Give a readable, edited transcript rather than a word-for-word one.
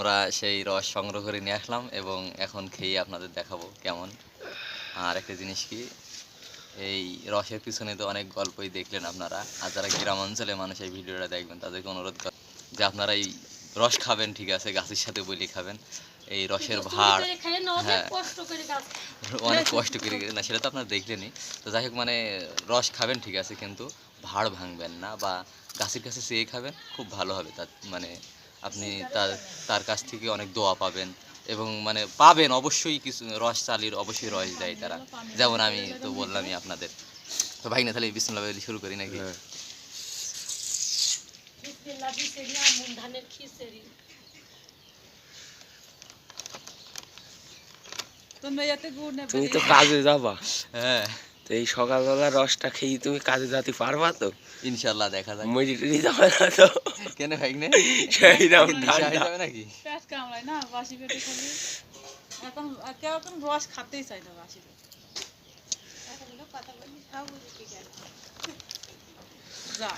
আমরা সেই রস সংগ্রহ করে নিয়ে আসলাম এবং এখন খেয়ে আপনাদের দেখাবো কেমন। আর একটা জিনিস কি, এই রসের পিছনে তো অনেক গল্পই দেখলেন আপনারা, আর যারা গ্রাম অঞ্চলে মানুষ এই ভিডিওটা দেখবেন তাদেরকে অনুরোধ করেন যে আপনারা এই রস খাবেন, ঠিক আছে, গাছের সাথে বলি খাবেন, এই রসের ভাড়, হ্যাঁ অনেক কষ্ট করে না, সেটা তো আপনারা দেখলেনই। তো যাই হোক, মানে রস খাবেন ঠিক আছে, কিন্তু ভাড় ভাঙবেন না, বা গাছের কাছে চেয়ে খাবেন, খুব ভালো হবে। তার মানে আপনি তার কাছ থেকে অনেক দোয়া পাবেন, এবং মানে পাবেন অবশ্যই। কিছু রস চালির অবশ্যই রস দেয় তারা, যেমন আমি তো বললামই আপনাদের। তো ভাই না, তাহলে বিসমিল্লাহ বলে শুরু করি নাকি? তুমি তো কাজে যাবা, হ্যাঁ তো এই সকালবেলা রসটা খেয়ে তুমি কাজে যেতে পারবা তো? ইনশাল্লাহ, দেখা যাক। মরিটরি যাবে না তো? কেন ভাই না, সেই দাম নেশা হয়ে ঠান্ডা। যাবে নাকি? পেট কামড়ায় না বাসি পেটে খালি। এখন কেউ এখন রস খাতেই চায় না বাসি পেটে। যা